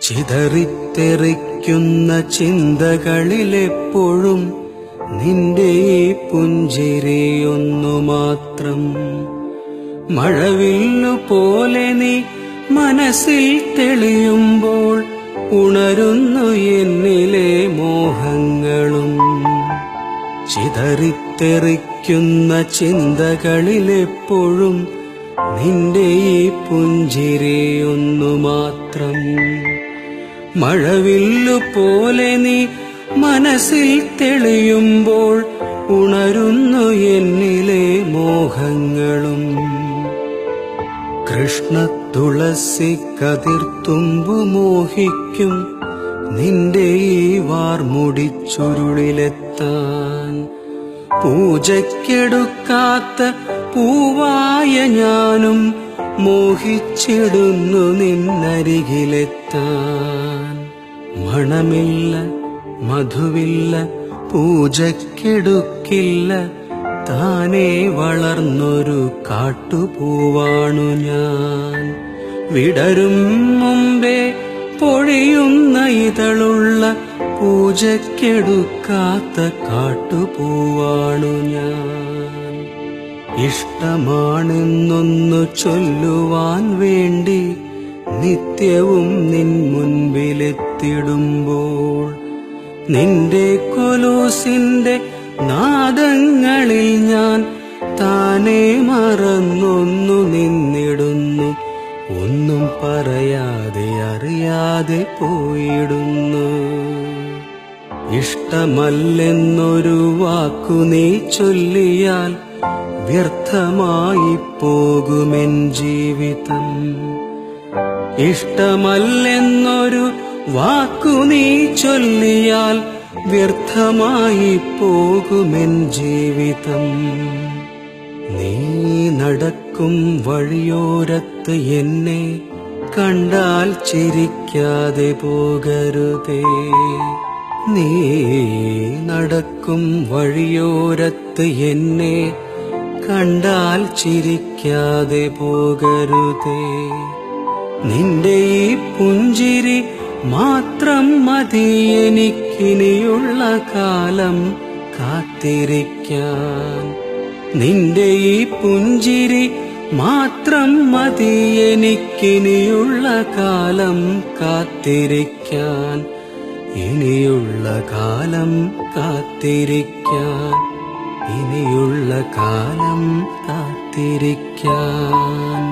ചിതറിത്തെറിക്കുന്ന ചിന്തകളിലെപ്പോഴും നിന്റെ ഈ പുഞ്ചിരിയൊന്നു മാത്രം. മഴവില്ലു പോലെ നീ മനസ്സിൽ തെളിയുമ്പോൾ ഉണരുന്നു എന്നിലെ മോഹങ്ങളും. ചിതറിത്തെറിക്കുന്ന ചിന്തകളിലെപ്പോഴും നിന്റെ ഈ പുഞ്ചിരിയൊന്നു മാത്രം. മഴവില്ലു പോലെ നീ മനസ്സിൽ തെളിയുമ്പോൾ ഉണരുന്നു എന്നിലെ മോഹങ്ങളും. കൃഷ്ണ തുളസി കതിർത്തുമ്പു മോഹിക്കും നിന്റെ ഈ വാർമുടിച്ചുരുളിലെത്താൻ. പൂജയ്ക്കെടുക്കാത്ത പൂവായ ഞാനും മോഹിച്ചിടുന്നു നിന്നരികിലെത്താൻ. മണമില്ല, മധുവില്ല, പൂജയ്ക്കെടുക്കില്ല, താനേ വളർന്നൊരു കാട്ടുപൂവാണു ഞാൻ. വിടരും മുമ്പേ പൊഴിയുന്ന ഇതളുള്ള പൂജയ്ക്കെടുക്കാത്ത കാട്ടുപൂവാണു ഞാൻ. ഇഷ്ടമാണെന്നൊന്നു ചൊല്ലുവാൻ വേണ്ടി നിത്യവും നിൻ മുൻപിലെത്തിടുമ്പോൾ നിന്റെ കൊലൂസിന്റെ നാദങ്ങളിൽ ഞാൻ താനേ മറന്നൊന്നു നിന്നിടുന്നു. ഒന്നും പറയാതെ അറിയാതെ പോയിടുന്നു. ഇഷ്ടമല്ലെന്നൊരു വാക്കു നീ ചൊല്ലിയാൽ വ്യർത്ഥമായി പോകുമെൻ ജീവിതം. ഇഷ്ടമല്ലെന്നൊരു വാക്കു നീ ചൊല്ലിയാൽ വ്യർത്ഥമായി പോകുമെൻ ജീവിതം. നീ നടക്കും വഴിയോരത്ത് എന്നെ കണ്ടാൽ ചിരിക്കാതെ പോകരുതേ. നീ നടക്കും വഴിയോരത്ത് എന്നെ കണ്ടാൽ ചിരിക്കാതെ പോകരുതേ. നിന്റെ ഈ പുഞ്ചിരി മാത്രം മതി എനിക്കിനിയുള്ള കാലം കാത്തിരിക്കാൻ. നിന്റെ ഈ പുഞ്ചിരി മാത്രം മതി എനിക്കിനിയുള്ള കാലം കാത്തിരിക്കാൻ. ഇനിയുള്ള കാലം കാത്തിരിക്കാൻ, ഇനിയുള്ള കാലം കാത്തിരിക്കാൻ.